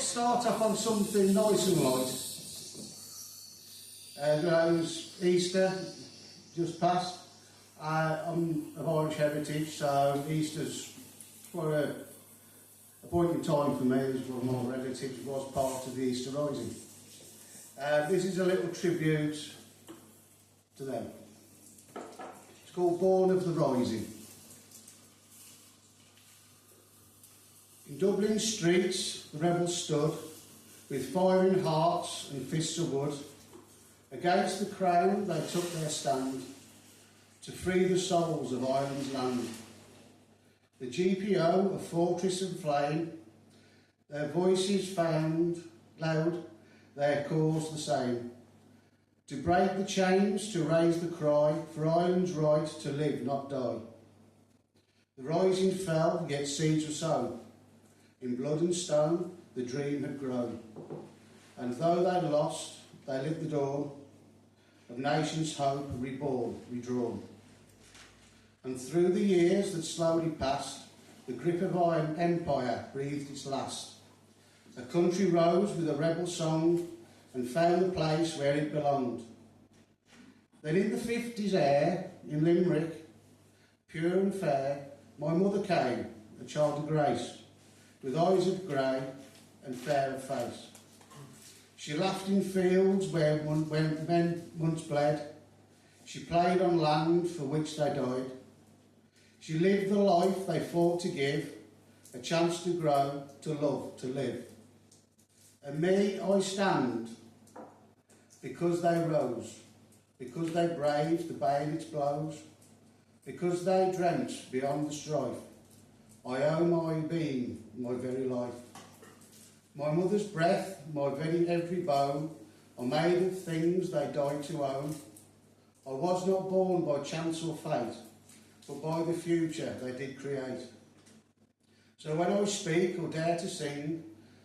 to start off on something nice and light. It was Easter just passed. I'm of Irish heritage, so Easter's quite a point in time for me, as one of my relatives was part of the Easter Rising. This is a little tribute to them. It's called Born of the Rising. In Dublin streets, the rebels stood, with firing hearts and fists of wood. Against the crown they took their stand, to free the souls of Ireland's land. The GPO, a fortress of flame, their voices found loud, their cause the same. To break the chains, to raise the cry, for Ireland's right to live, not die. The rising fell, yet seeds were sown. In blood and stone, the dream had grown. And though they lost, they lit the dawn of nations' hope, reborn, redrawn. And through the years that slowly passed, the grip of iron empire breathed its last. A country rose with a rebel song and found the place where it belonged. Then in the 50s air, in Limerick, pure and fair, my mother came, a child of grace, with eyes of grey and fair of face. She laughed in fields where men once bled. She played on land for which they died. She lived the life they fought to give, a chance to grow, to love, to live. And me, I stand, because they rose, because they braved the bayonet's blows, because they dreamt beyond the strife. I owe my being, my very life. My mother's breath, my very every bone, are made of things they died to own. I was not born by chance or fate, but by the future they did create. So when I speak or dare to sing,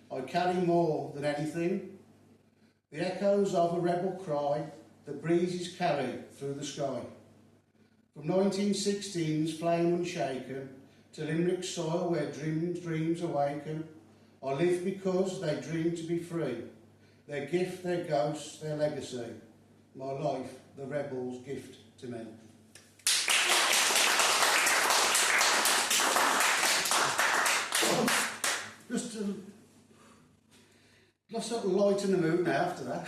I carry more than anything, the echoes of a rebel cry that breezes carry through the sky. From 1916's flame unshaken, to Limerick's soil where dreams awaken, I live because they dream to be free, their gift, their ghost, their legacy, my life, the rebels' gift to me. Just sort of lighten the mood now after that.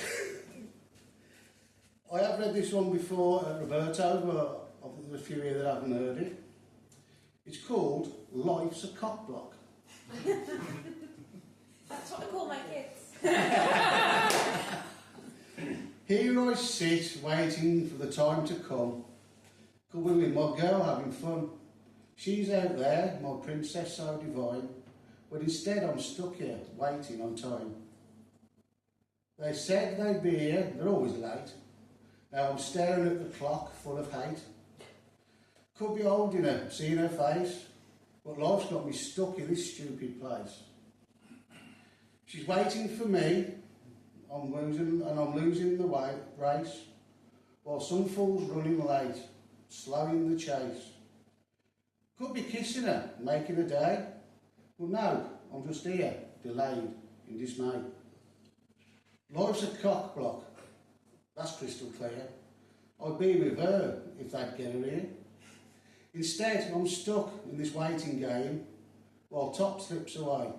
I have read this one before at Roberto, but I think there's a few here that haven't heard it. It's called Life's a Cockblock. That's what I call my kids. Here I sit, waiting for the time to come. Coming with my girl, having fun. She's out there, my princess so divine, but instead I'm stuck here, waiting on time. They said they'd be here, they're always late. Now I'm staring at the clock, full of hate. Could be holding her, seeing her face, but life's got me stuck in this stupid place. She's waiting for me, I'm losing the race, while some fool's running late, slowing the chase. Could be kissing her, making a day, but no, I'm just here, delayed, in dismay. Life's a cock block, that's crystal clear. I'd be with her if they'd get her here. Instead, I'm stuck in this waiting game while top slips away.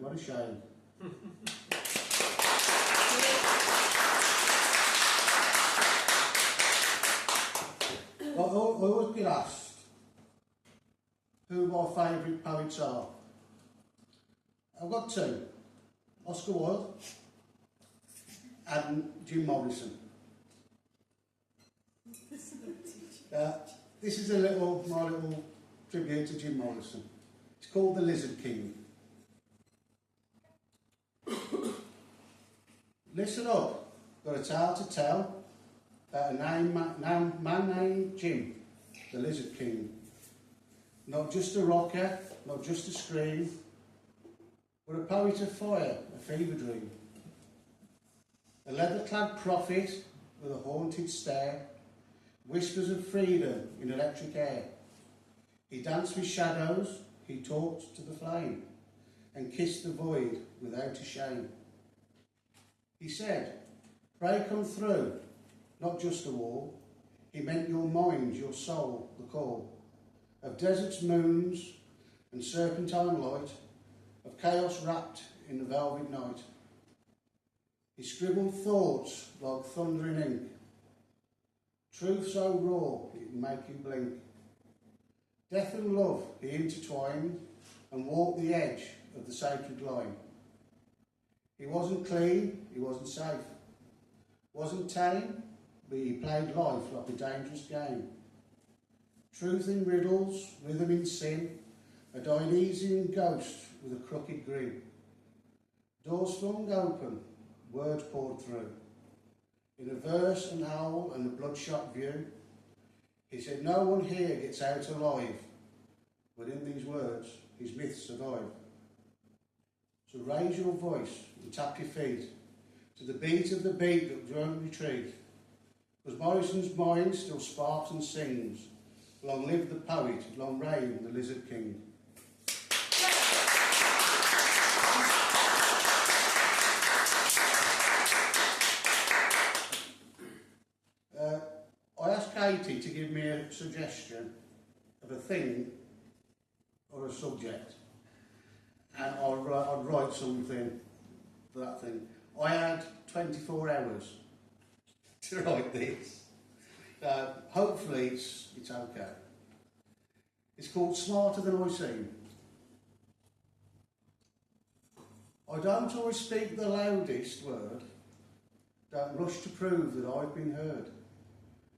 What a shame. I always get asked who my favourite poets are. I've got two, Oscar Wilde and Jim Morrison. This is my little tribute to Jim Morrison. It's called The Lizard King. Listen up, got a tale to tell about a man named Jim, the Lizard King. Not just a rocker, not just a scream, but a poet of fire, a fever dream. A leather-clad prophet with a haunted stare, whispers of freedom in electric air. He danced with shadows, he talked to the flame, and kiss the void without a shame. He said, break on through, not just a wall. He meant your mind, your soul, the call of deserts, moons and serpentine light, of chaos wrapped in the velvet night. He scribbled thoughts like thundering ink, truth so raw it would make you blink. Death and love he intertwined and walked the edge of the sacred line. He wasn't clean, he wasn't safe, wasn't tame, but he played life like a dangerous game. Truth in riddles, rhythm in sin, a Dionysian ghost with a crooked grin. Doors flung open, words poured through. In a verse and howl and a bloodshot view, he said, no one here gets out alive, but in these words, his myths survive. So raise your voice and tap your feet to the beat of the beat that won't retreat. Because Morrison's mind still sparks and sings. Long live the poet, long reign the Lizard King. I asked Katie to give me a suggestion of a thing or a subject, and I'd write something for that thing. I had 24 hours to write this. Hopefully it's okay. It's called Smarter Than I Seem. I don't always speak the loudest word, don't rush to prove that I've been heard.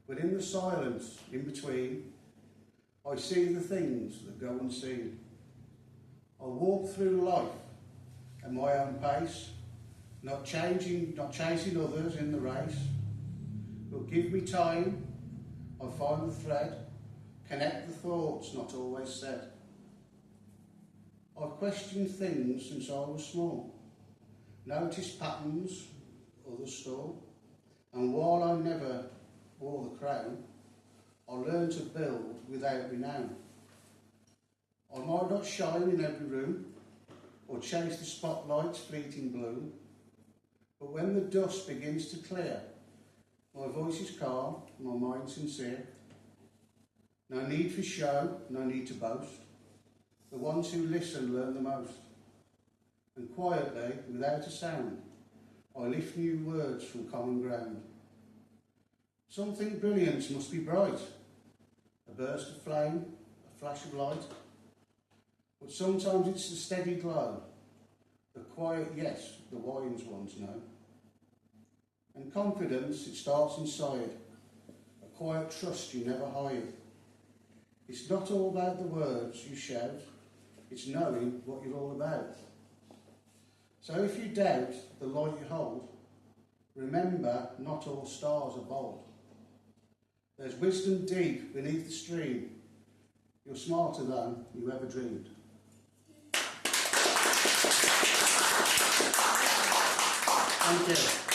But in the silence in between, I see the things that go unseen. I walk through life at my own pace, not chasing others in the race. But give me time, I find the thread, connect the thoughts not always said. I've questioned things since I was small, noticed patterns others stole, and while I never wore the crown, I learned to build without renown. I might not shine in every room, or chase the spotlight's fleeting bloom, but when the dust begins to clear, my voice is calm, my mind sincere. No need for show, no need to boast. The ones who listen learn the most. And quietly, without a sound, I lift new words from common ground. Something brilliant must be bright, a burst of flame, a flash of light. But sometimes it's the steady glow, the quiet yes the wise ones know. And confidence, it starts inside, a quiet trust you never hide. It's not all about the words you shout, it's knowing what you're all about. So if you doubt the light you hold, remember not all stars are bold. There's wisdom deep beneath the stream. You're smarter than you ever dreamed. Thank you.